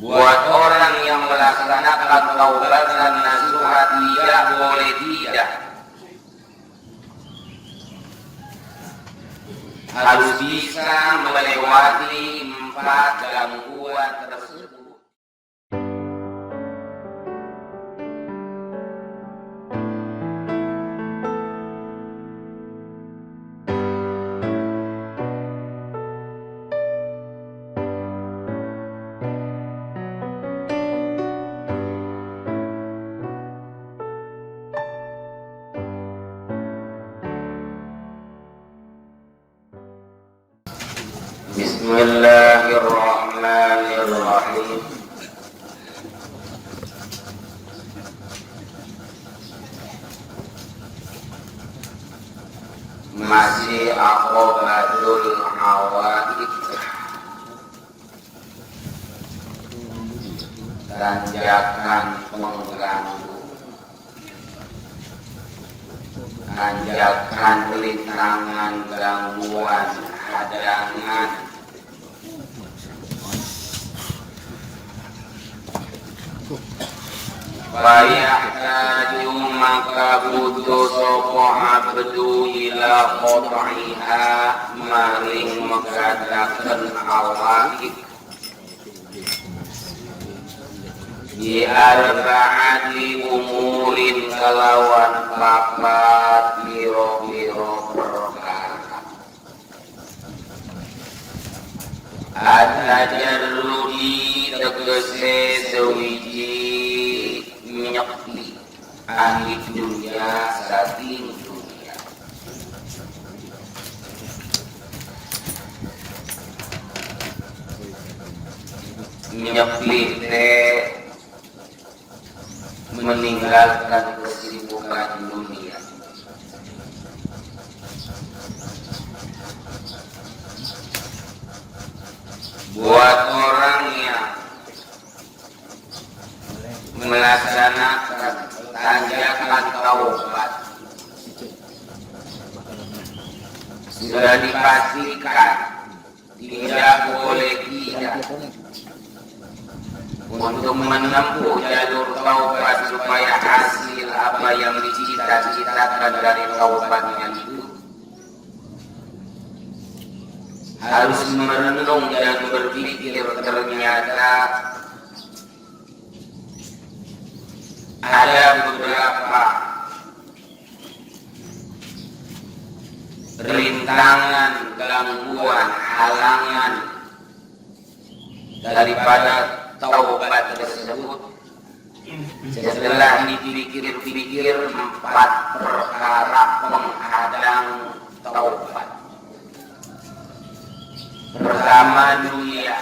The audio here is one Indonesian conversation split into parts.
Buat orang yang melaksanakan taubat dan nasuhat tidak boleh tidak, harus bisa melewati 4 gangguan tersebut. Bismillahirrahmanirrahim. Masih aqobatul hawadith, tanjakan pengganggu, tanjakan rintangan, gangguan, hadangan. Fayahtaju maka butuh sopo abdu ila qot'iha maring mengadakan hawadith di arba'ati umurin kalawan 4 biro-biro perkara. At-tajarrudi tegese sewiji nyepi ahli dunia saking dunia. Nyepi teh meninggalkan kesibukan dunia. Buat orang yang melaksanakan tanjakan taubat sudah dipastikan tidak boleh tidak untuk menempuh jalur taubat supaya hasil apa yang dicita-citakan dari taubatnya itu harus merenung dan berpikir ternyata ada beberapa rintangan, gangguan, halangan daripada taubat tersebut. Setelah dipikir-pikir 4 perkara penghadang taubat. Pertama dunia,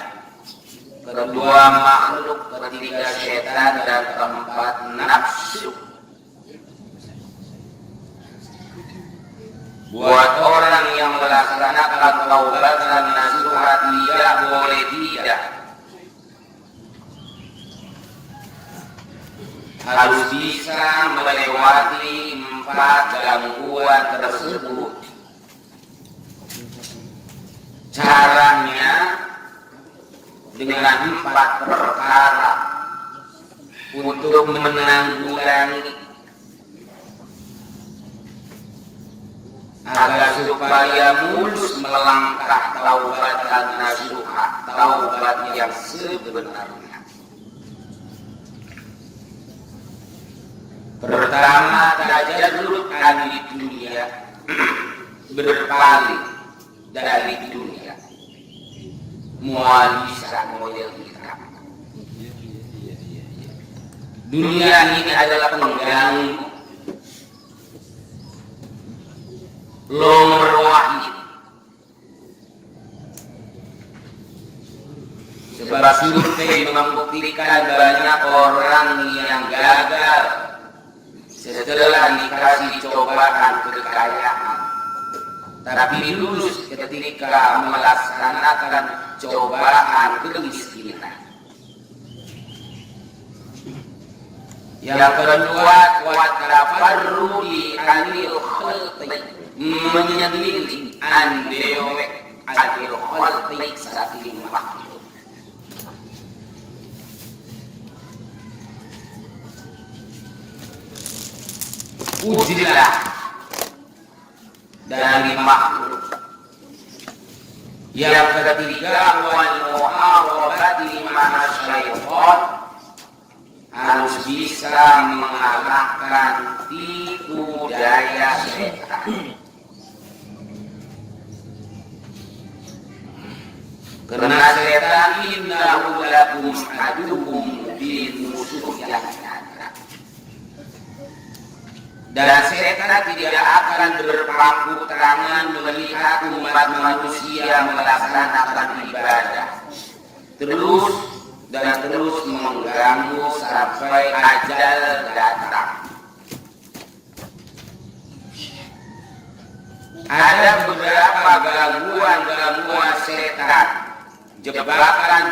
kedua makhluk, ketiga setan, dan keempat nafsu. Buat orang yang melaksanakan taubat dan nasuhat tidak boleh tidak, harus bisa melewati 4 gangguan tersebut. Caranya dengan 4 perkara untuk menanggulangi agar supaya mulus melangkah taubat dan nasuhat, taubat yang sebenarnya. Pertama, tajarrud dari dunia, berpaling dari dunia, mualisan model kita. Dunia ini adalah pengganggu, nomor wahid. Sebab survei membuktikan banyak orang yang gagal setelah dikasih cobaan kekayaan, tapi lulus ketika melaksanakan cobaan kemiskinan. Yang kedua, watafarrudi anil khalqi, menyendiri andewek anil khalqi saking makhluk. Uzlah dari makhluk. Yang ketiga, wal muharabati ma'a syaitan, harus bisa mengalahkan tipu daya setan. Karena setan innahu lakum aduwwum mubin, musuh yang nyata. Dan setan tidak akan berpangku tangan melihat umat manusia melaksanakan ibadah terus mengganggu sampai ajal datang. Ada beberapa gangguan setan, jebakan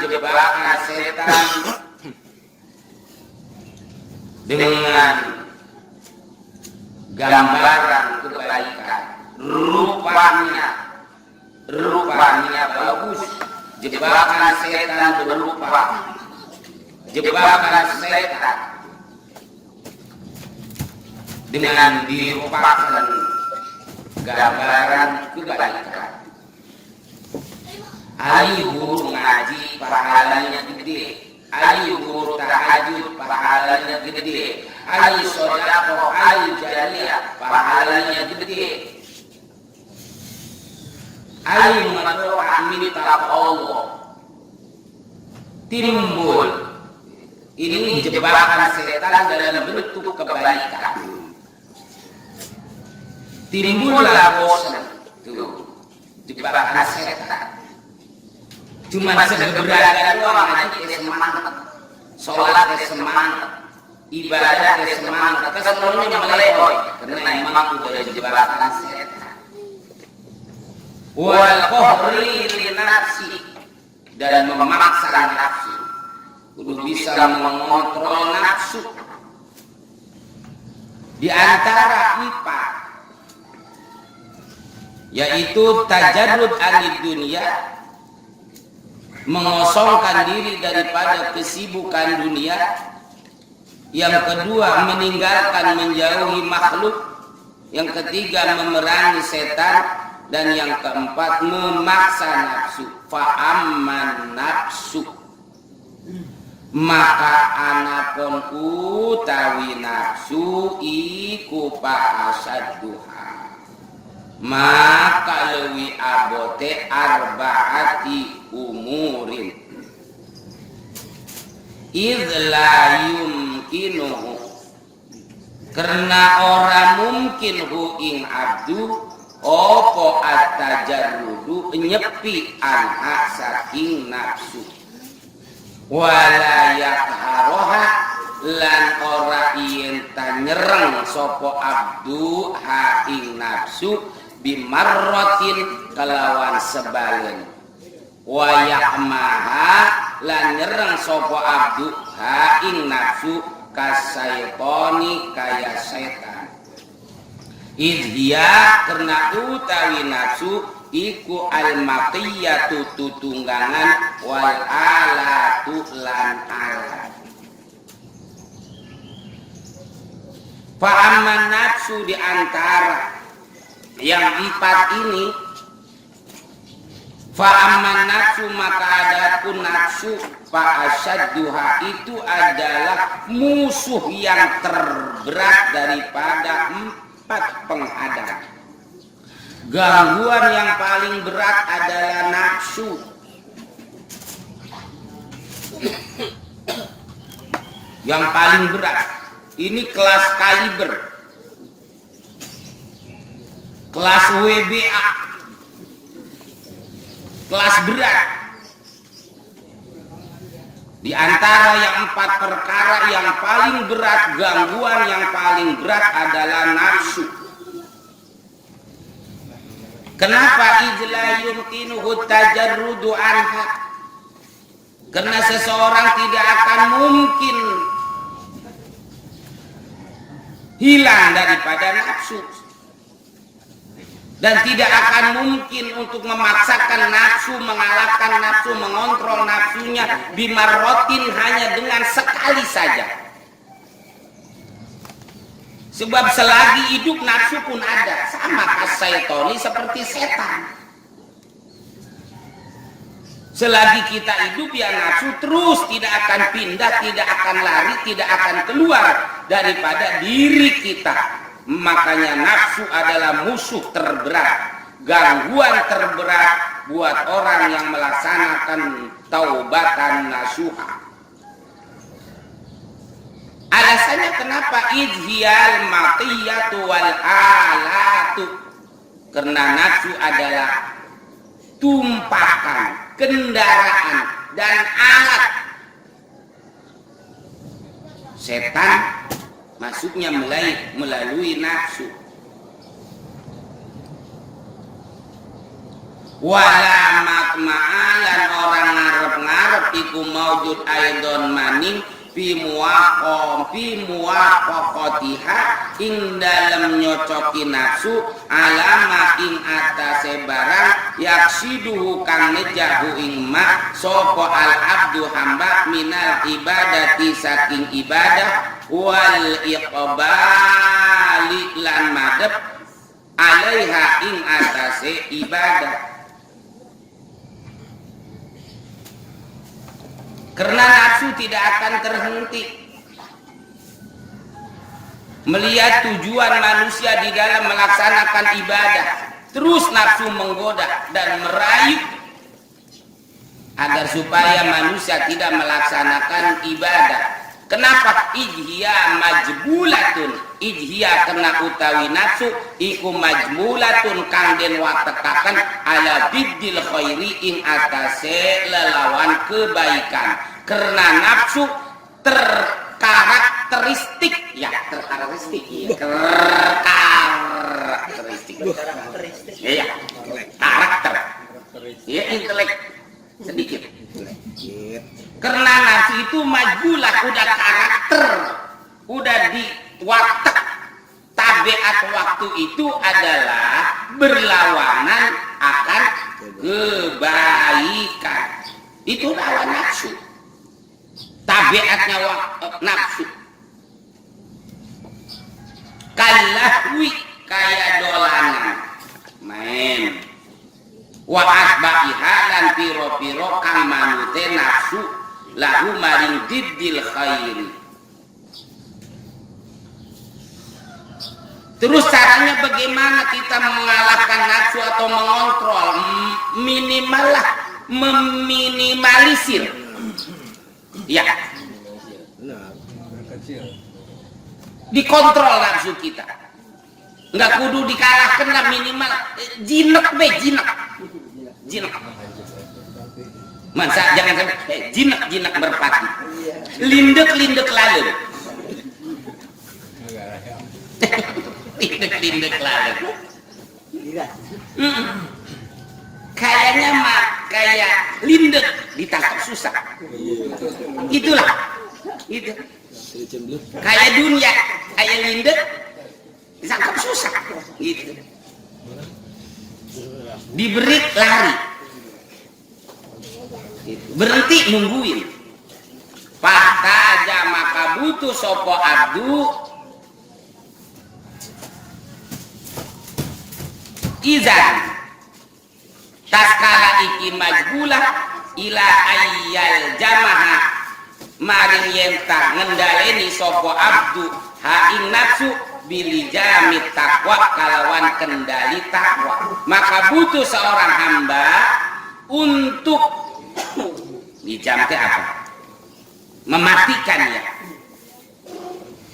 setan dengan gambaran kebaikan. Rupanya bagus. Jebakan setan berupa jebakan setan dengan dirupakan gambaran kebaikan. Ayo guru ngaji pahalanya gede, ayo guru tahajud pahalanya gede, ayo sedekah, ayo jariyah pahalanya gede, ayo mendoa minta Allah. Timbul ini jebakan setan dalam bentuk kebaikan. Timbullah bosan, tuh jebakan setan. Cuma segebrakan doang aja semangat, sholat semangat, ibadah semangat, kesemuanya melehoi karena memang udah jebakan setan. Wal qahri li nafsi, dan memaksa nafsu, kudu bisa mengontrol nafsu. Di antara IPA yaitu tajarrud anid dunia, mengosongkan diri daripada kesibukan dunia. Yang kedua, meninggalkan menjauhi makhluk. Yang ketiga, memerangi setan. Dan yang keempat, memaksa nafsu. Fa'amman nafsu, maka anapun utawi nafsu iku pa'asadduha, maka lewi abote arba'ati umurin idla yumkinuhu, karena orang mungkin hu ing abdu opo at-tajarrudu nyepi anha saking nafsu, wala yakharoha lan ora yen nyereng sopo abdu ha ing nafsu bimarrotin kelawan sebalen, wayakmaha lan nyereng sopo abdu ha ing nafsu kasaitoni kaya setan. Idhiya karena utawi nafsu iku al-maqiyatu tutunggangan wal alatu lan alat. Fa'amman nafsu di antara yang empat ini, fa'amman nafsu maka adapun nafsu fa'asyadduha itu adalah musuh yang terberat daripada empat penghadang. Gangguan yang paling berat adalah nafsu. Yang paling berat. Ini kelas kaliber, kelas WBA, kelas berat. Di antara yang empat perkara yang paling berat, gangguan yang paling berat adalah nafsu. Kenapa ijla yumkinuhu tajarrudu anha? Karena seseorang tidak akan mungkin hilang daripada nafsu, dan tidak akan mungkin untuk memaksakan nafsu, mengalahkan nafsu, mengontrol nafsunya bimarrotin hanya dengan sekali saja. Sebab selagi hidup nafsu pun ada, sama kasaitoni seperti setan. Selagi kita hidup ya nafsu terus tidak akan pindah, tidak akan lari, tidak akan keluar daripada diri kita. Makanya nafsu adalah musuh terberat, gangguan terberat buat orang yang melaksanakan taubatan nasuha. Alasannya kenapa idhiyal matiyatu wal alatu? Karena nafsu adalah tumpahan, kendaraan dan alat. Setan masuknya melalui nafsu. Wala makma'alan orang ngarep-ngarep iku maujud aidon maning fi muwaqaqatiha ing dalem nyocoki nafsu alama ing atase barang yaksiduhu kang nejahu ing ma sapa al abdu hamba minal ibadati saking ibadah wal iqbali lan madhep alaiha ing atase ibadah. Karena nafsu tidak akan terhenti melihat tujuan manusia di dalam melaksanakan ibadah. Terus nafsu menggoda dan merayu agar supaya manusia tidak melaksanakan ibadah. Kenapa? Ijhiya majbulatun. Ijhiya kena utawi nafsu iku majbulatun kang den watekaken ala biddil khairi ing atase lelawan kebaikan. Karena nafsu terkarakteristik ya, karakteristik ya, karakter ya, intelek sedikit. Karena nafsu itu majbulah, udah karakter, udah diwatek. Tabiat waktu itu adalah berlawanan akan kebaikan. Itu lawan nafsu. Tabiatnya nafsu. Kalahwi kaya dolanan main. Wa asbahiha lan piro-piro kang manute nafsu lahu maring diddil khairi. Terus caranya bagaimana kita mengalahkan nafsu atau mengontrol? Minimal lah meminimalisir. Ya. Dikontrol nafsu kita. Enggak kudu dikalahkan lah, minimal jinek be jinek. Jinek. Masa jangan sampai jinek berpati. Lindek lalu. Lindek lalu. Kayaknya mah kayak lindek ditangkap susah. Itulah. Itu. Kayak dunia, kayak lindek ditangkap susah. Gitu. Diberi lari. Berhenti nungguin. Fahtaja maka butuh sopo abdu izan taskala iki majbulah ila ayyal jamaha maring yenta ngendaleni sopo abdu ha ing nafsu bilijamit takwa kalawan kendali takwa. Maka butuh seorang hamba untuk dijamte apa? Mematikan ya.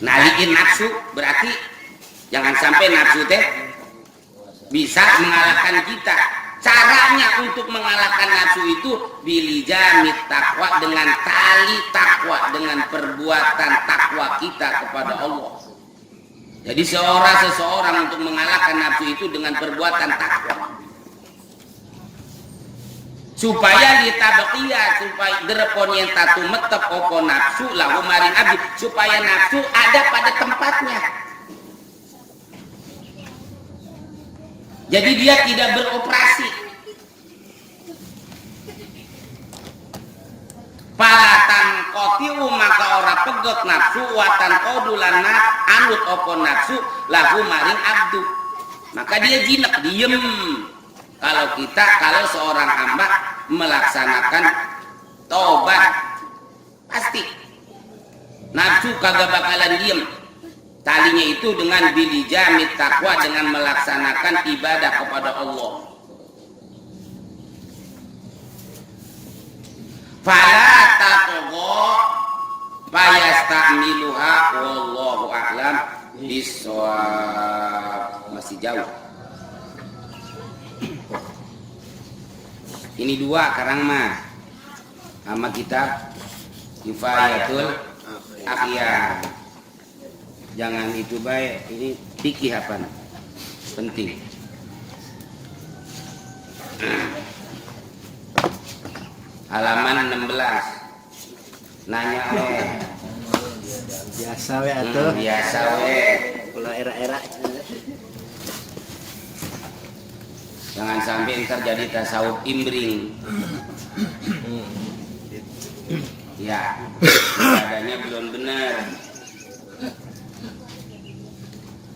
Naliin nafsu berarti jangan sampai nafsu teh bisa mengalahkan kita. Caranya untuk mengalahkan nafsu itu bilijamit takwa, dengan tali takwa, dengan perbuatan takwa kita kepada Allah. Jadi seseorang untuk mengalahkan nafsu itu dengan perbuatan takwa. Supaya ditabqiya, supaya derepon yang tatu metep opo nafsu lahu maring abdi, supaya nafsu ada pada tempatnya. Jadi dia tidak beroperasi. Palatan kotiu maka ora pegot nafsu watan kodulan anut opo nafsu lahu maring abdu, maka dia jinak diem. Kalau seorang hamba melaksanakan tobat, pasti nafsu kagak bakalan diem. Talinya itu dengan bilijamit takwa, dengan melaksanakan ibadah kepada Allah. Fala taqwa fayastamiluha wallahu a'lam bissawab. Masih jauh. Ini dua karang mah sama kitab Kifayatul Akhyar. Jangan itu baik, ini fikih apa? Penting. Halaman 16. Nanya biasa we atuh. Biasa we. Kalau era-era jangan sampai ntar jadi tasawuf imbring. Ya, adanya belum benar.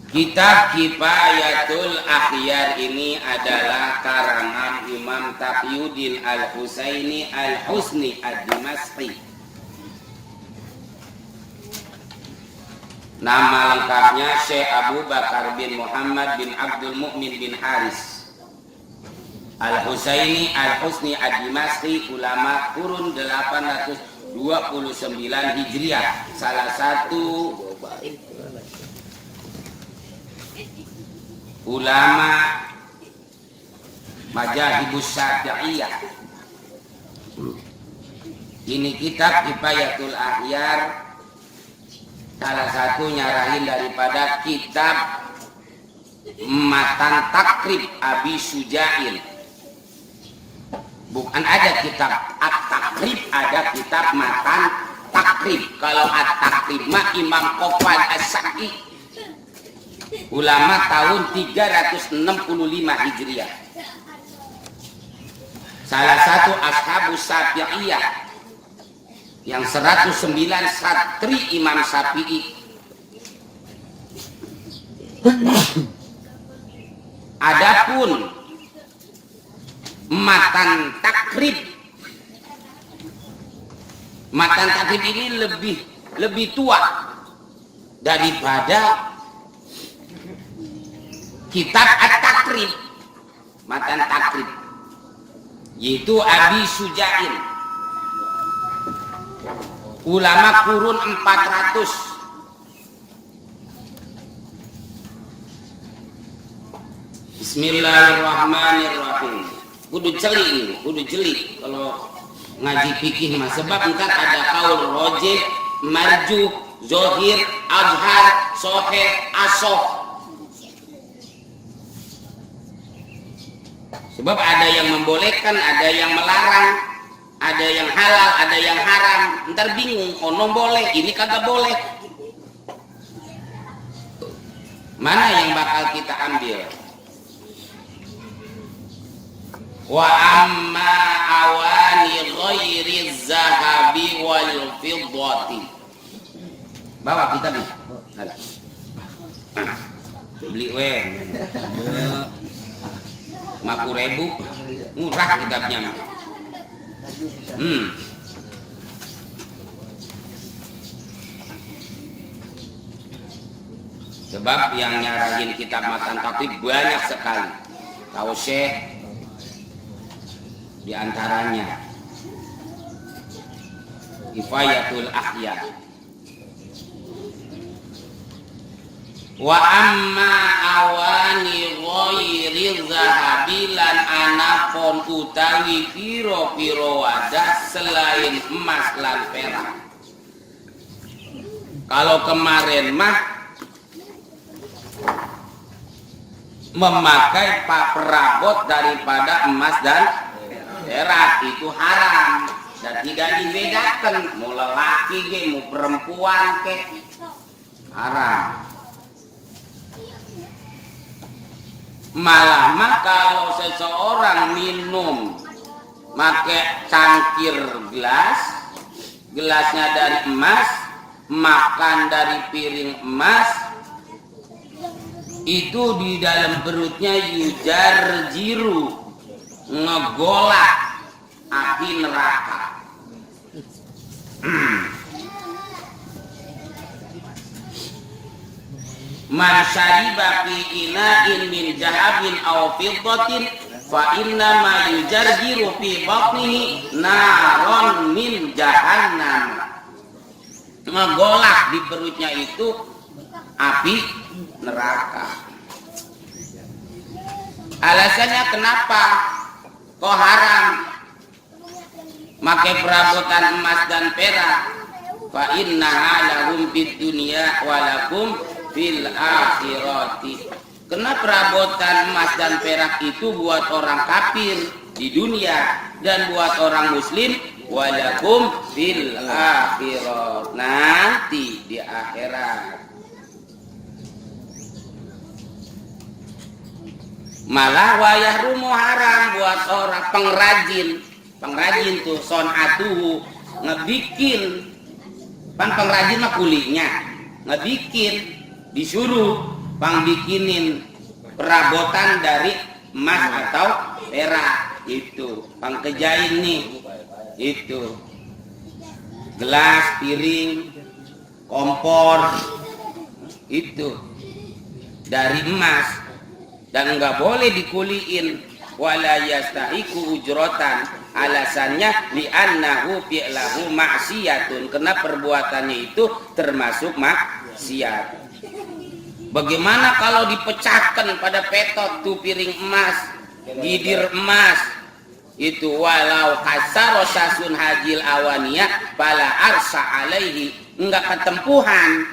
Kitab Kifayatul Akhyar ini adalah karangan Imam Taqiyuddin Al-Husaini Al-Husni Ad-Dimashqi. Nama lengkapnya Syekh Abu Bakar bin Muhammad bin Abdul Mu'min bin Haris Al-Husaini Al-Husni Ad-Dimashqi, ulama kurun 829 Hijriah, salah satu ulama Majahibus Syafi'iyah. Ini kitab Kifayatul Akhyar salah satu nyarahin daripada kitab Matan Takrib Abi Sujail. Bukan ada kitab At-Takrib, ada kitab Matan Takrib. Kalau At-Takrib mah Imam Qofal As-Saqi, ulama tahun 365 Hijriah, salah satu ashabus Syafi'iyah yang 109 satri Imam Syafi'i. Adapun Matan Takrib ini lebih tua daripada kitab At-Takrib. Matan Takrib yaitu Abi Sujail, ulama kurun 400. Bismillahirrahmanirrahim. Kudu jeli kalau ngaji fikih mah, sebab entar ada kaul rojih, marjuh, zohir, azhar, soheh, asoh. Sebab ada yang membolehkan, ada yang melarang, ada yang halal, ada yang haram. Ntar bingung, ono boleh, ini kagak boleh. Mana yang bakal kita ambil? Wa amma awani ghairi zahabi wal fiddati. Bawa kitab ini. Beli we. 50.000 murah kitabnya. Sebab yang nyarahin kitab Matan Takrib banyak sekali. Tahu Syekh di antaranya Kifayatul Akhyar. Wa amma awani ghairi zahabilan anafon utawi piro-piro wadah selain emas lan perak. Kalau kemarin mah memakai perabot daripada emas dan perak itu haram dan tidak dibedakan mau lelaki ke mau perempuan ke, haram. Malah mah kalau seseorang minum pakai cangkir gelas gelasnya dari emas, makan dari piring emas, itu di dalam perutnya yujar jiru, ngegolak api neraka. Man syariba fi ina'in min jahabin aw fiddatin fa inna ma yujarjiru fi batnihi naron min jahannam. Ngegolak di perutnya itu api neraka. Alasannya kenapa kok haram pakai perabotan emas dan perak? Fa innaha lahum fid dunya wa lakum fil akhirati. Karena perabotan emas dan perak itu buat orang kafir di dunia dan buat orang muslim walakum fil akhirat, nanti di akhirat. Malah wayah rumu haram buat orang pengrajin tuh sonatuhu, ngebikin pengrajin mah kulinya ngebikin, disuruh bikinin perabotan dari emas atau perak, itu kejain nih, itu gelas, piring, kompor, itu dari emas dan nggak boleh dikuliin. Wala yastahiku ujrotan, alasannya li'annahu fi'lahu maksiyatun, karena perbuatannya itu termasuk maksiat. Bagaimana kalau dipecahkan pada petot tuh piring emas, gidir emas, itu walau kasarosasun hajil awaniyah bala arsa alaihi, enggak ketempuhan.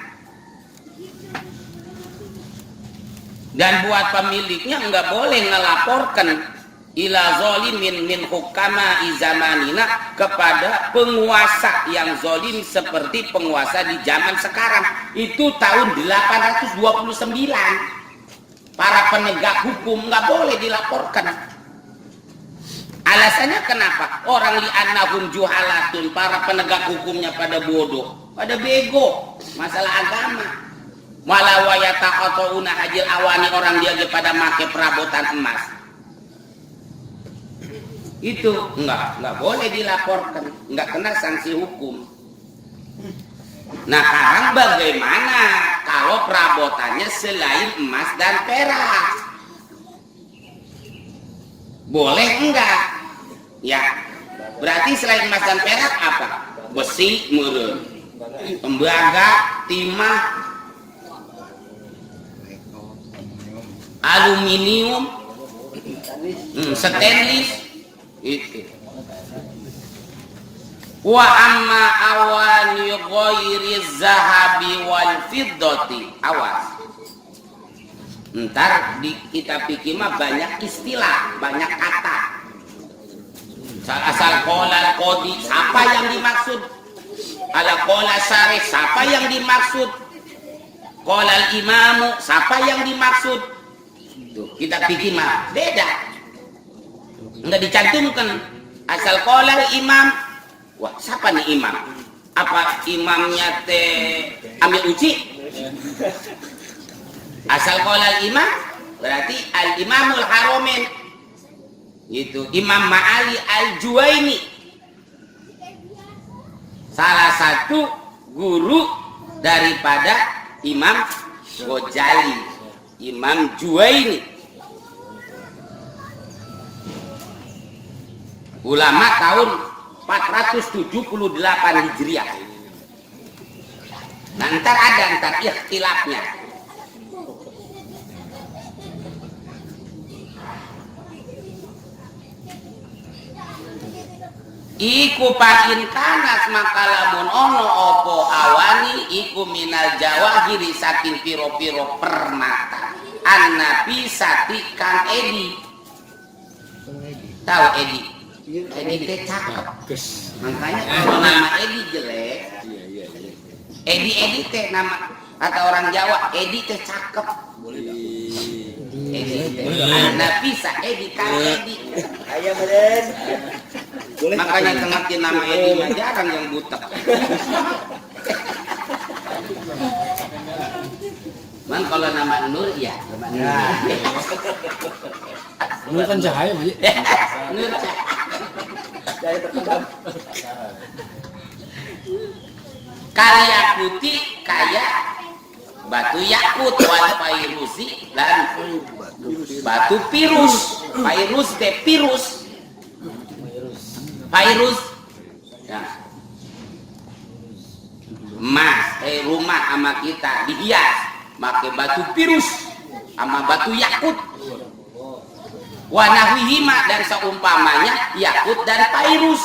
Dan buat pemiliknya enggak boleh ngelaporkan ila zolimin min hukama izamanina, kepada penguasa yang zolim seperti penguasa di zaman sekarang. Itu tahun 829 para penegak hukum nggak boleh dilaporkan. Alasannya kenapa? Orang li'annahum juhalatun, para penegak hukumnya pada bodoh, pada bego masalah agama. Malah wayataqatuna hajil awani, orang dia pada make perabotan emas. Itu nggak boleh dilaporkan, nggak kena sanksi hukum. Nah sekarang bagaimana kalau perabotannya selain emas dan perak? Boleh enggak? Ya, berarti selain emas dan perak apa? Besi, meureun, tembaga, timah, aluminium, stainless, itu. Wa amma awani ghairi zahabi wal fiddati, awas. Ntar di kitab fikih mah banyak istilah, banyak kata. Asal qala qadi, siapa yang dimaksud? Ala qala syarih, siapa yang dimaksud? Qala imamu, siapa yang dimaksud? Tuh, kitab fikih mah beda. Enggak dicantumkan. Asal qala imam, wah siapa nih imam? Apa imamnya teh ambil uji? Asal qala imam berarti al imamul haromen, gitu. Imam Ma'ali al-Juwaini, salah satu guru daripada Imam Ghazali, Imam Juwaini, ulama tahun 478 Hijriah. Nah ntar ikhtilafnya. Iku pakin kanas makalamun ono opo awani iku minal jawahiri saking piro-piro permata annabi sati kang Edi. Tahu Edi? Edi teh cakep. Makanya kalau nama Edi jelek, Edi teh nama kata orang Jawa, Edi teh cakep. Edi. Nah bisa Edi kan Edi. Ayo beren. Makanya tengakin nama Edi mah jarang yang butek. Man kalau nama Nur ya, nama Nur. Nur kan cahaya, Pak. Nur Cahaya terpendam. Karya putih kayak batu yakut wal fairusi dan batu pirus. Fairus teh pirus. Fairus ya. Emas rumah sama kita dihias pakai batu pirus sama batu yakut. Wanahwihima dan seumpamanya yakut dan fairus.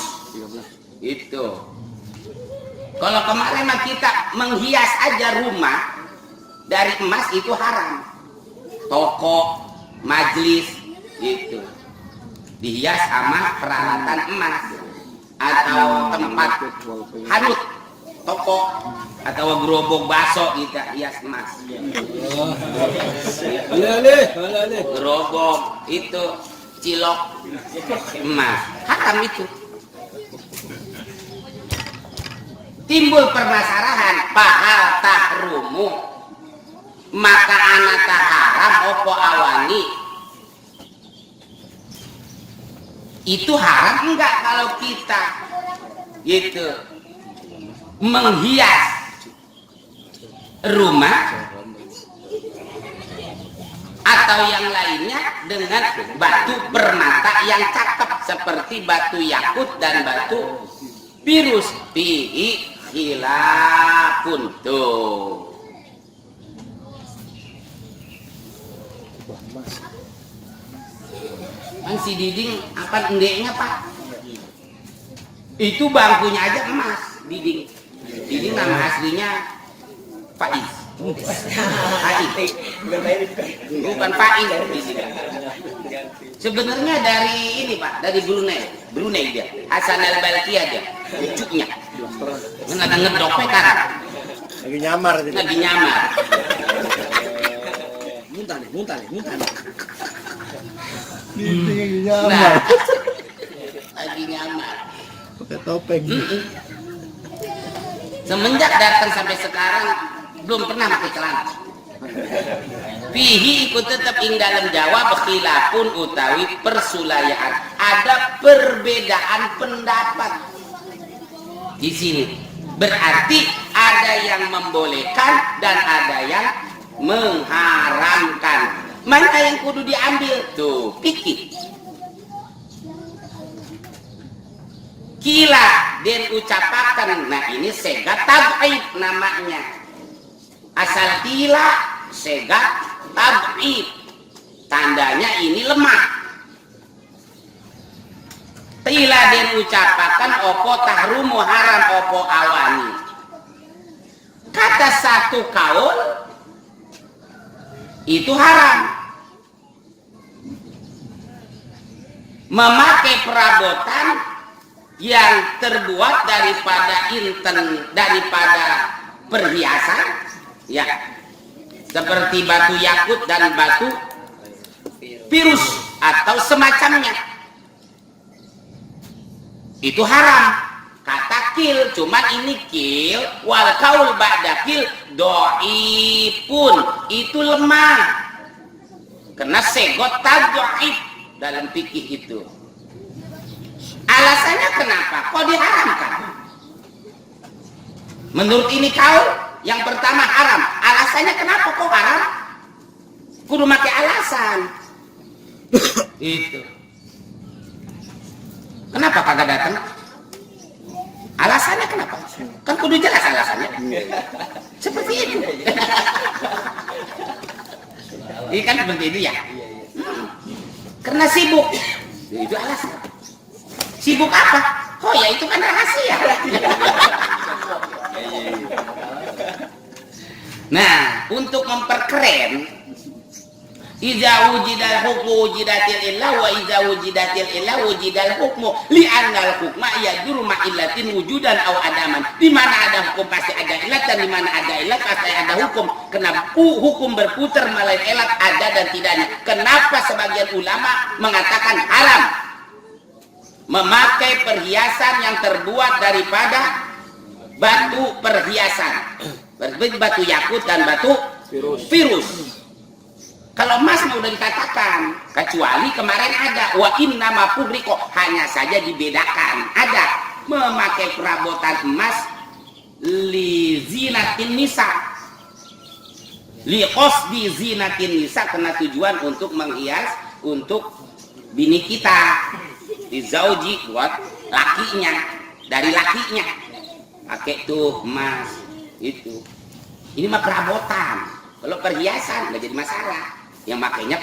Itu. Kalau kemarin mah kita menghias aja rumah dari emas itu haram. Toko, majlis itu dihias sama peralatan emas atau tempat hanut, toko atau gerobok bakso kita hias emas. Gerobok itu cilok emas haram itu. Timbul permasalahan pahal tahrumu maka anata haram opo awani itu haram enggak kalau kita gitu menghias rumah atau yang lainnya dengan batu permata yang cakep seperti batu yakut dan batu pirus fihi khilafun tuh. Kan si Diding apa endeknya Pak? Itu bangkunya aja emas Diding. Diding nama aslinya Faiz. Faiz. Bukan Faiz Diding. Sebenarnya dari ini Pak, dari Brunei dia. Hasan al-Balkiyah dia. Cucunya. Nggak ada ngedoknya kan? Lagi nyamar. Lagi nyamar. Muntah nih. Nah, lagi nyamar. Pakai topeng. Semenjak datang sampai sekarang belum pernah pakai celana. Fihi ikut tetap ing dalam jawab khilafun utawi persulayaan. Ada perbedaan pendapat di sini. Berarti ada yang membolehkan dan ada yang mengharamkan. Mana yang kudu diambil? Tuh, pikir. Kila dan ucapakan. Nah ini segat tab'id namanya. Asal kila segat tab'id. Tandanya ini lemah. Kila dan ucapakan opo tahrumu haram opo awani. Kata satu kaul itu haram. Memakai perabotan yang terbuat daripada perhiasan ya seperti batu yakut dan batu pirus atau semacamnya itu haram. Kata kil, cuman ini kil wal kaul ba'da kil do'ipun, itu lemah karena segot tad'if dalam fikih itu. Alasannya kenapa kok diharamkan? Menurut ini kaul yang pertama haram. Alasannya kenapa kok haram? Kudu pakai alasan. Itu kenapa kagak datang? Alasannya kenapa? Kan kudu jelas alasannya. Seperti itu. Ini kan seperti itu ya. Karena sibuk. Itu alasan. Sibuk apa? Oh ya itu kan rahasia. Nah, untuk memperkeren iza wujidal hukmu wujidatil illah wa iza wujidatil illah wujidal hukmu li'annal hukma yaduru ma illatin wujudan aw adaman. Di mana ada hukum pasti ada ilat dan di mana ada ilat pasti ada hukum. Kenapa hukum berputar melain ilat ada dan tidaknya? Kenapa sebagian ulama mengatakan haram memakai perhiasan yang terbuat daripada batu perhiasan, batu yakut dan batu virus. Kalau emas udah dikatakan, kecuali kemarin ada wa inna ma publiko, hanya saja dibedakan. Ada memakai perabotan emas li zinatin nisa, li qasdi zinatin nisa, kena tujuan untuk menghias untuk bini kita, di zauji buat lakinya, dari lakinya pakai tuh emas itu. Ini mah perabotan. Kalau perhiasan nggak jadi masalah. Yang makainya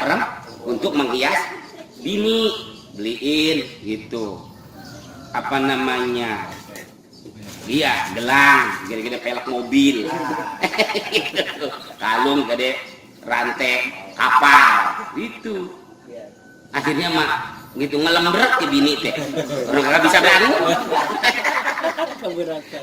untuk menghias bini, beliin gitu. Apa namanya? Iya, gelang, gede-gede pelek mobil. Kalung gede rantai kapal gitu. Akhirnya mah gitu ngelembrek ke bini teh. Orang nggak bisa bangun.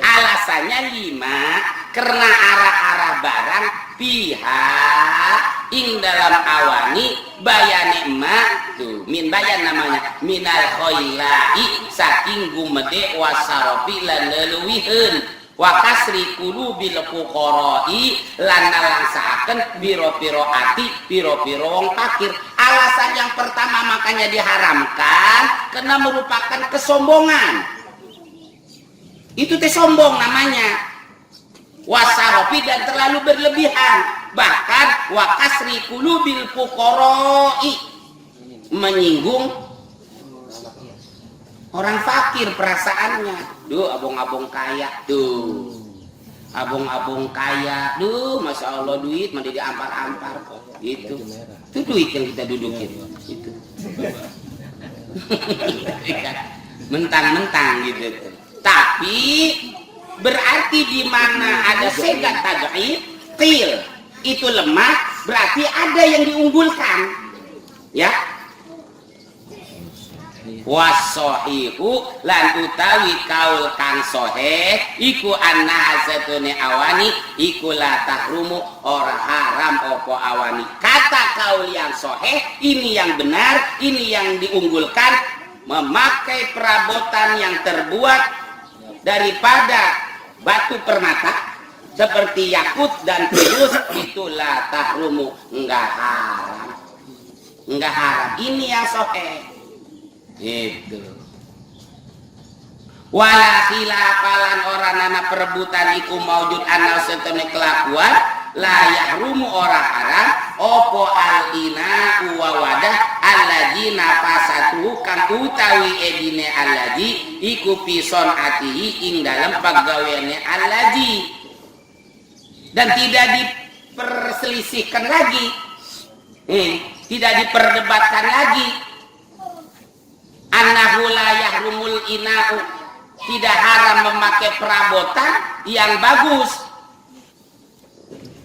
Alasannya 5, karena arah-arah barang pihak ing dalam awani bayane emak tuh min bayan namanya minal khoilai saking gumede wasaropi lan leluwiheun wa kasri qulubil fuqara'i lan nalangsakeun biro-biro ati biro-biro wong fakir. Alasan yang pertama makanya diharamkan karena merupakan kesombongan. Itu teh sombong namanya. Wasarofi dan terlalu berlebihan. Bahkan wa kasri qulubil fuqara'i, menyinggung orang fakir perasaannya. Duh, abong-abong kaya tuh. Abong-abong kaya, duh, masya Allah duit mandi diampar-ampar kok. Itu duit yang kita dudukin. Itu. Mentang-mentang gitu. Tapi berarti di mana ada segat taj'id, qil itu lemah, berarti ada yang diunggulkan. Ya. Wasohihu lan utawi kaul kang soheh iku anna satune awani iku la tahrumu ora haram opo awani. Kata kaul yang soheh, ini yang benar, ini yang diunggulkan, memakai perabotan yang terbuat daripada batu permata seperti yakut dan virus, itulah tahrumu, enggak haram. Enggak haram. Ini yang soheh. Itu. Wala khilafalan orang nana perebutan iku maujud anal setene kelakuan la yahrumu ora haram opo alina wa wadah alladzi nafasatu kang utawi edine alladzi iku pison atihi ing dalam pagaweane alladzi, dan tidak diperselisihkan lagi, tidak diperdebatkan lagi. Annahu la yahrumul ina'u, tidak haram memakai perabotan yang bagus,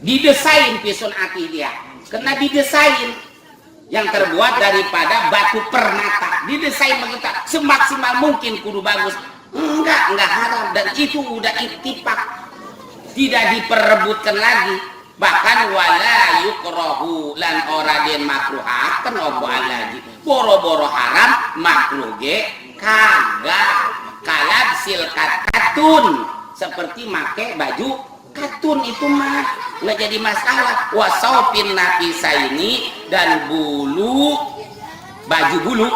didesain pison ati dia, kena didesain yang terbuat daripada batu permata, didesain begitu semaksimal mungkin kudu bagus. Enggak haram, dan itu udah ittifaq, tidak diperebutkan lagi. Bahkan wala yukrahu lan ora den makruhaken opo alaji boro-boro haram makruh ge kagak kalab silkat katun, seperti make baju katun itu mah nggak jadi masalah. Wasaupin nafisaini dan baju bulu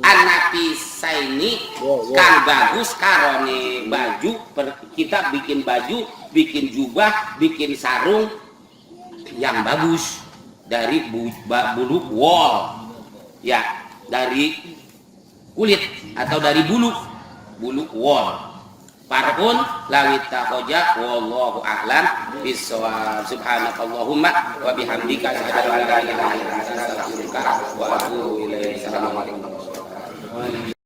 anafisaini kang bagus karone baju kita bikin baju, bikin jubah, bikin sarung yang bagus dari bulu wol, ya, dari kulit atau dari bulu wol. Parun lawit tahoja wallahu a'lam bissawab. Subhanakallahumma wa bihamdika asyhadu an la ilaha illa anta astaghfiruka wa atubu ilaik. Assalamualaikum warahmatullahi wabarakatuh.